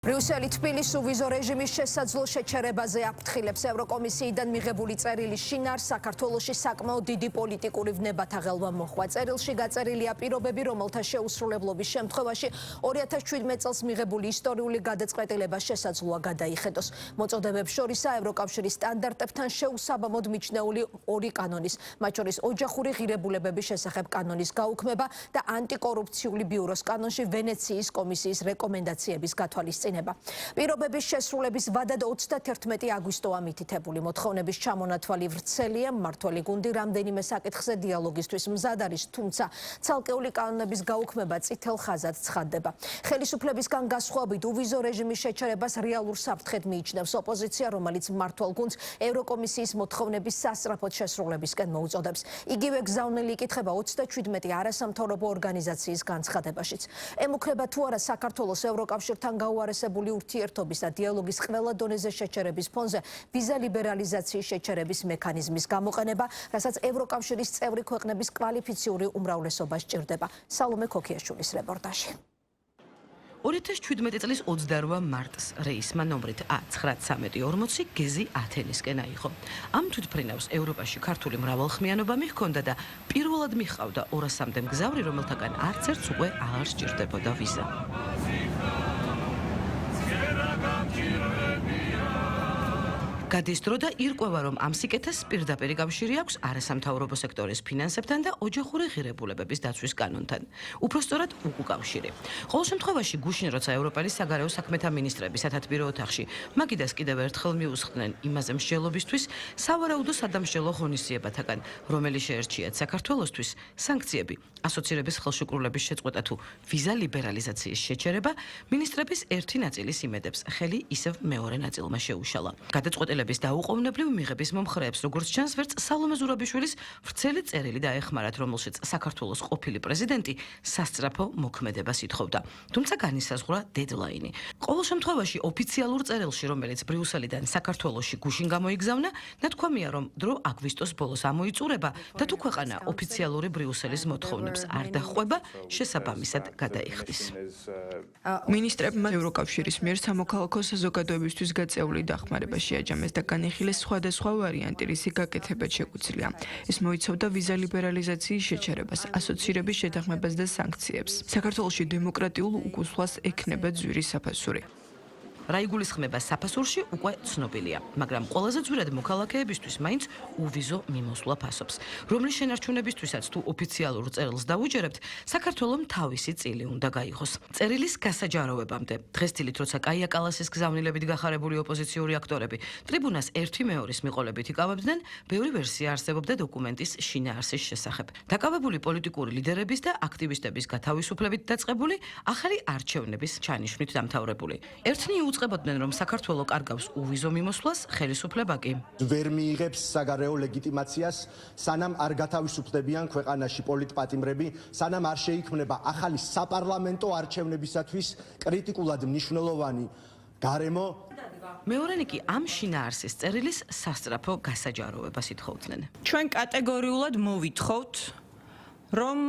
ბრიუსელი თბილისის ვიზო რეჟიმის შესაძლო შეჩერებაზე აფრთხილებს ევროკომისიიდან მიღებული წერილის შინაარსს საქართველოში საკმაოდ დიდი პოლიტიკური ვნებათა ღელვა მოჰყვა. წერილში გაწერილია პირობები, რომელთა შეუსრულებლობის შემთხვევაში 2017 წელს მიღებული ისტორიული გადაწყვეტილება შესაძლოა გადაიხედოს. მოწოდებებს შორისაა ევროკავშირის სტანდარტებთან შეუსაბამოდ მიჩნეული ორი კანონის, მათ შორის ოჯახური ღირებულებების შესახებ კანონის გაუქმება და ანტიკორუფციული ბიუროს კანონში ვენეციის კომისიის რეკომენდაციების გათვალისწინება. პირობების შესრულების ვადად 31 აგვისტოა მითითებული. მოთხოვნების ჩამონათვალი ვრცელია, მმართველი გუნდი რამდენიმე საკითხზე დიალოგისთვის მზად არის, თუმცა ცალკეული კანონების გაუქმება წითელ ხაზად ცხადდება. ხელისუფლებისგან განსხვავებით უვიზო რეჟიმის შეჩერებას რეალურ საფრთხედ მიიჩნევს ოპოზიცია, რომელიც მმართველ გუნდს ევროკომისიის მოთხოვნების სასწრაფოდ შესრულებისკენ მოუწოდებს. იგივე გზავნილი იკითხება 37 არასამთავრობო ორგანიზაციის განცხადებაშიც. ემუქრება თუ არა საქართველოს ევროკავშირთან გაუარესებული ურთიერთობის და დიალოგის ყველა დონეზე შეჩერების ფონზე ვიზა ლიბერალიზაციის შეჩერების მექანიზმის გამოყენება, რასაც ევროკავშირის წევრი ქვეყნების კვალიფიციური უმრავლესობა სჭირდება. სალომე ქოქიაშვილის რეპორტაჟი. 2017 წლის 28 მარტს რეისმა ნომრით A9340 გეზი ათენისკენ აიღო. ამ თვითმფრინავს ევროპაში ქართული მრავალხმიანობა მიჰქონდა და პირველად მიჰყავდა 200-მდე მგზავრი, რომელთაგან არც ერთს უკვე აღარ სჭირდებოდა ვიზა. გადის დრო და ირკვევა, რომ ამ სიკეთეს პირდაპირ კავშირი აქვს არასამთავრობო სექტორის ფინანსებთან და ოჯახური ღირებულებების დაცვის კანონთან. უпростоრად უკავშირი. ყოველ შემთხვევაში გუშინ, როცა ევროპელი საგარეო საქმეთა მინისტრები სათათბირო ოთახში მაგიდას კიდევ ერთხელ მიუსხდნენ იმაზე მსჯელობისთვის, სავარაუდო სადამსჯელო ღონისძიებათაგან, რომელიც შეერჩიათ საქართველოსთვის, სანქციები, ასოცირების ხელშეკრულების შეწყვეტა თუ ვიზა ლიბერალიზაციის შეჩერება, მინისტრების ერთი ნაწილის იმედებს ხელი ისევ მეორე ნაწილმა შეუშალა. გადაწყვეტილების დაუყოვნებლივ მიღების მომხრეებს, როგორც ჩანს, ვერც სალომე ზურაბიშვილის ვრცელი წერილი დაეხმარათ, რომელშიც საქართველოს ყოფილი პრეზიდენტი სასწრაფო მოქმედებას ითხოვდა. თუმცა განისაზღვრა დედლაინი. ყოველ შემთხვევაში ოფიციალურ წერილში, რომელიც ბრიუსელიდან საქართველოში გუშინ გამოიგზავნა, ნათქვამია, რომ დრო აგვისტოს ბოლოს ამოიწურება და თუ ქვეყანა ოფიციალური ბრიუსელის მოთხოვნებს არ დაჰყვება, შესაბამისად გადაიხდის. მინისტრებმა ევროკავშირის მიერ სამოქალაქო საზოგადოებისთვის გაწეული დახმარება შეაჯამეს და განიხილეს სხვადასხვა ვარიანტი, რისი გაკეთება შეგვიძლია. ეს მოიცავდა ვიზა ლიბერალიზაციის შეჩერებას, ასოცირების შეთანხმებას და სანქციებს. საქართველოში დემოკრატიულ უკუსვლას ექნება ძვირი საფასური. რა იგულისხმება საფასურში უკვე ცნობილია, მაგრამ ყველაზე ძვირად მოქალაქეებისთვის მაინც უვიზო მიმოსვლა ფასობს. რომლის შენარჩუნებისთვისაც თუ ოფიციალურ წერილს დავუჯერებთ, საქართველომ თავისი წილი უნდა გაიღოს. წერილის გასაჯაროვებამდე, დღესდილით, როცა კაია კალასის გზავნილებით გახარებული ოპოზიციური აქტორები ტრიბუნას ერთი მეორის მიყოლებით იკავებდნენ, ბევრი ვერსია არსებობდა დოკუმენტის შინაარსის შესახებ. დაკავებული პოლიტიკური ლიდერების და აქტივისტების გათავისუფლებით დაწყებული, ახალი არჩევნების ჩანიშვნით დამთავრებული. ერთნი უწყებოდნენ, რომ საქართველო კარგავს უვიზო მიმოსვლას, ხელისუფლება კი ვერ მიიღებს საგარეო ლეგიტიმაციას, სანამ არ გათავისუფლებიან ქვეყანაში პოლიტპატიმრები, სანამ არ შეიქმნება ახალი საპარლამენტო არჩევნებისათვის კრიტიკულად მნიშვნელოვანი გარემო. მეორენი კი ამ შინაარსის წერილის სასწრაფო გასაჯაროვებას ითხოვდნენ. ჩვენ კატეგორიულად მოვითხოვთ, რომ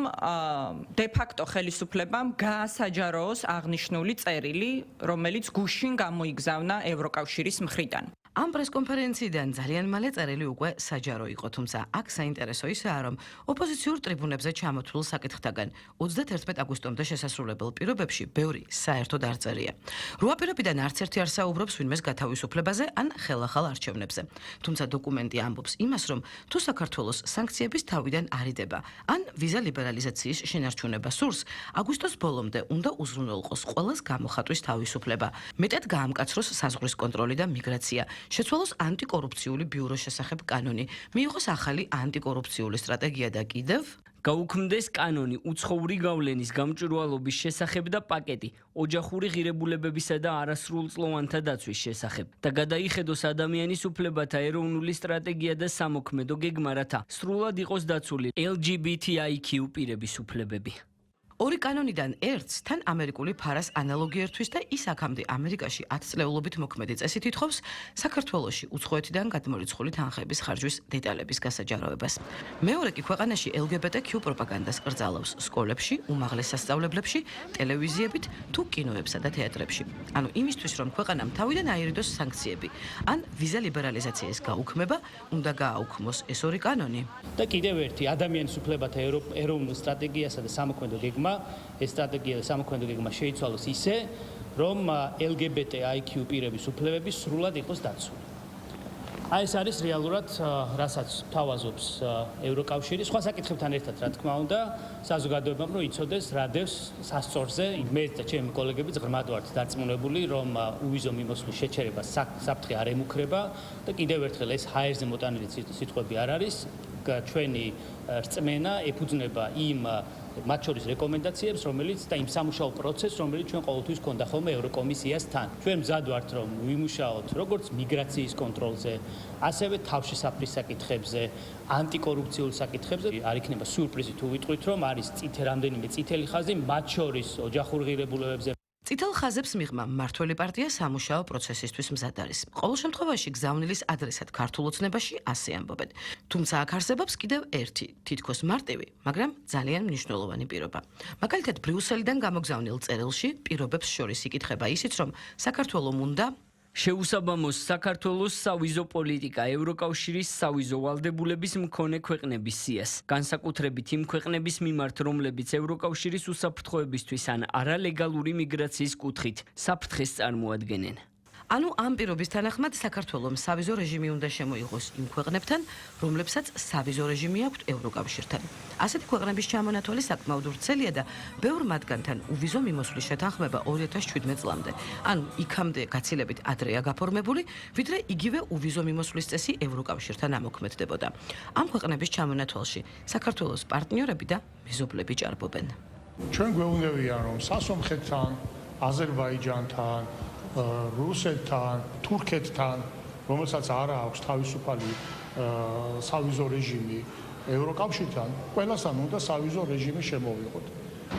დე-ფაქტო ხელისუფლებამ გაასაჯაროოს აღნიშნული წერილი, რომელიც გუშინ გამოიგზავნა ევროკავშირის მხრიდან. ამ პრესკონფერენციიდან ძალიან მალე წერილი უკვე საჯარო იყო, თუმცა აქ საინტერესო ისაა, რომ ოპოზიციურ ტრიბუნებზე ჩამოთვლილ საკითხთაგან 31 აგვისტომდე შესასრულებელ პირობებში ბევრი საერთოდ არ წერია. რვა პირობიდან არც ერთი არ საუბრობს ვინმეს გათავისუფლებაზე ან ხელახალ არჩევნებზე. თუმცა დოკუმენტი ამბობს იმას, რომ თუ საქართველოს სანქციების თავიდან არიდება, ან ვიზა ლიბერალიზაციის შენარჩუნება სურს, აგვისტოს ბოლომდე უნდა უზრუნველყოს ყველას გამოხატვის თავისუფლება. მეტად გაამკაცროს საზღვრის კონტროლი და მიგრაცია. შეცვალოს ანტიკორუფციული ბიუროს შესახებ კანონი, მიიღოს ახალი ანტიკორუფციული სტრატეგია და კიდევ გაუქმდეს კანონი უცხოური გავლენის გამჭვირვალობის შესახებ და პაკეტი ოჯახური ღირებულებებისა და არასრულწლოვანთა დაცვის შესახებ და გადაიხედოს ადამიანის უფლებათა ეროვნული სტრატეგია და სამოქმედო გეგმა, რათა სრულად იყოს დაცული LGBTIQ პირების უფლებები. ორი კანონიდან ერთს თან ამერიკული ფარას ანალოგი ერთვის და ის აქამდე ამერიკაში 10 წლეულობით მოქმედი წესით ითხოვს საქართველოში უცხოეთიდან გადმორიცხული თანხების ხარჯვის დეტალების გასაჯაროებას. მეორე კი ქვეყანაში LGBTQ პროპაგანდას კრძალავს სკოლებში, უმაღლეს სასწავლებლებში, ტელევიზიებით თუ კინოებსა და თეატრებში. ანუ იმისთვის, რომ ქვეყანამ თავიდან აირიდოს სანქციები, ან ვიზა ლიბერალიზაციის გაუქმება, უნდა გააუქმოს ეს ორი კანონი. და კიდევ ერთი ადამიანის უფლებათა ეროვნულ სტრატეგიასა და სამოქმედო გეგმა ეს სტრატეგია და სამოქმედო გეგმა შეიცვალოს ისე, რომ LGBTIQ პირების უფლებები სრულად იყოს დაცული. აი ეს არის რეალურად, რასაც თავაზობს ევროკავშირი, სხვა საკითხებთან ერთად, რა თქმა უნდა, საზოგადოებამ რომ იცოდეს, რა დევს სასწორზე, მე და ჩემი კოლეგებიც ღრმად ვართ დარწმუნებული, რომ უვიზო მიმოსვლის შეჩერება საფრთხე არ ემუქრება და კიდევ ერთხელ ეს ჰაერზე მოტანილი სიტყვები არ არის, ჩვენი რწმენა ეფუძნება იმ მათ შორის რეკომენდაციებს, რომელიც და იმ სამუშაო პროცესს, რომელიც ჩვენ ყოველთვის გვქონდა ხოლმე ევროკომისიასთან. ჩვენ მზად ვართ, რომ ვიმუშაოთ როგორც მიგრაციის კონტროლზე, ასევე თავშესაფრის საკითხებზე, ანტიკორუფციულ საკითხებზე. არ იქნება სიურპრიზი თუ ვიტყვით, რომ არის რამდენიმე წითელი ხაზი, მათ შორის ოჯახურ ღირებულებებზე. წითელ ხაზებს მიღმა მმართველი პარტია სამუშაო პროცესისთვის მზად არის. ყოველ შემთხვევაში გზავნილის ადრესად ქართულ ოცნებაში ასე ამბობენ. თუმცა აქ არსებობს კიდევ ერთი, თითქოს მარტივი, მაგრამ ძალიან მნიშვნელოვანი პირობა. მაგალითად, ბრიუსელიდან გამოგზავნილ წერილში პირობებს შორის იკითხება ისიც, რომ საქართველომ უნდა შეუსაბამოს საქართველოს სავიზო პოლიტიკა ევროკავშირის სავიზო ვალდებულების მქონე ქვეყნების სიას, განსაკუთრებით იმ ქვეყნების მიმართ, რომლებიც ევროკავშირის უსაფრთხოებისთვის ან არალეგალური მიგრაციის კუთხით საფრთხეს წარმოადგენენ. ანუ ამ პირობის თანახმად საქართველოს სავიზო რეჟიმი უნდა შემოიღოს იმ ქვეყნებთან, რომლებსაც სავიზო რეჟიმი აქვთ ევროკავშირთან. ასეთი ქვეყნების ჩამონათვალი საკმაოდ ვრცელია და ბევრ მათგანთან უვიზო მიმოსვლის შეთანხმება 2017 წლამდე. ანუ იქამდე გაცილებით ადრეა გაფორმებული, ვიდრე იგივე უვიზო მიმოსვლის წესი ევროკავშირთან ამოქმედდებოდა. ამ ქვეყნების ჩამონათვალში საქართველოს პარტნიორები და მეზობლები ჭარბობენ. ჩვენ გვეუბნებიან, რომ სასომხეთთან, აზერბაიჯანთან, რუსეთთან, თურქეთთან, რომელსაც არ აქვს თავისუფალი სავიზო რეჟიმი ევროკავშირთან, ყველასთან უნდა სავიზო რეჟიმი შემოვიღოთ.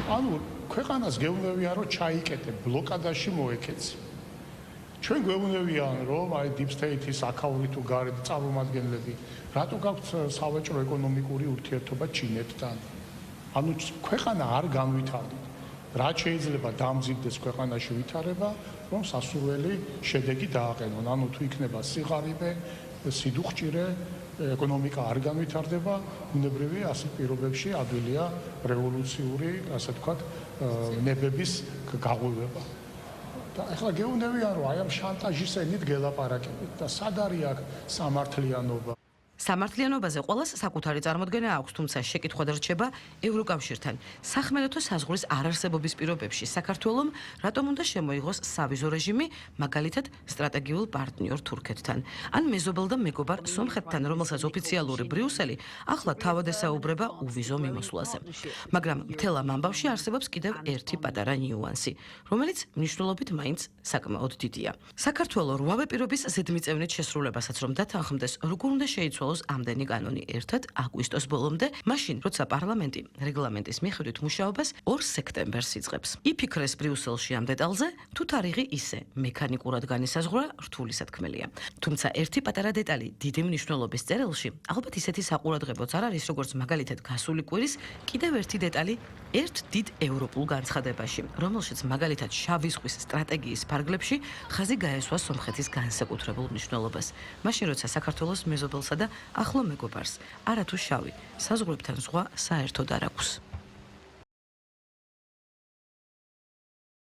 ანუ ქვეყანას გეუბნებიან, რომ ჩაიკეტე, ბლოკადაში მოეკეცი. ჩვენ გვეუბნებიან, რომ აი deep state-ის აქაური თუ გარეთ წარმომადგენლები, რატო გაქვთ სავაჭრო ეკონომიკური ურთიერთობა ჩინეთთან? ანუ ქვეყანა არ განვითარდით. რაც შეიძლება დამძიმდეს ქვეყანაში ვითარება, რომ სასურველი შედეგი დააყენონ. ანუ თუ იქნება სიღარიბე, სიდუხჭირე, ეკონომიკა არ განვითარდება, ბუნებრივი ასეთ პირობებში ადვილია რევოლუციური, ასე ვთქვათ, ნებების გაღვივება. და ახლა გეუბნებიან, რომ აი ამ შანტაჟის ენით გელაპარაკებით და სად არის აქ სამართლიანობა? სამართლიანობაზე ყველას საკუთარი წარმოდგენა აქვს, თუმცა შეკითხვა რჩება ევროკავშირთან. სახმელეთო საზღვრის არარსებობის პირობებში საქართველომ რატომ უნდა შემოიღოს სავიზო რეჟიმი, მაგალითად სტრატეგიულ პარტნიორ თურქეთთან, ან მეზობელ და მეგობარ სომხეთთან, რომელსაც ოფიციალური ბრიუსელი ახლა თავად ესაუბრება უვიზო მიმოსვლაზე. მაგრამ მთელ ამ ამბავში არსებობს კიდევ ერთი პატარა ნიუანსი, რომელიც მნიშვნელობით მაინც საკმაოდ დიდია. საქართველო 8 პირობის ზედმიწევნით შესრულებასაც რომ დათანხმდეს, როგორ უნდა შეიცვალოს ამდენი კანონი ერთად აგვისტოს ბოლომდე, მაშინ როცა პარლამენტი რეგლამენტის მიხედვით მუშაობას 2 სექტემბერს იწყებს. იფიქრეს ბრიუსელში ამ დეტალზე, თუ თარიღი ისე მექანიკურად განისაზღვრა, რთული სათქმელია. თუმცა ერთი პატარა დეტალი დიდი მნიშვნელობის წერილში ალბათ ისეთი საყურადღებოც არ არის, როგორც მაგალითად გასული კვირის კიდევ ერთი დეტალი ერთ დიდ ევროპულ განცხადებაში, რომელშიც მაგალითად შავი ზღვის სტრატეგიის ფარგლებში ხაზი გაესვა სომხეთის განსაკუთრებულ მნიშვნელობას. მაშინ როცა საქართველოს მეზობელსა და ახლო მეგობარს არათუ შავი საზღვრებთან ზღვა საერთოდ არ აქვს.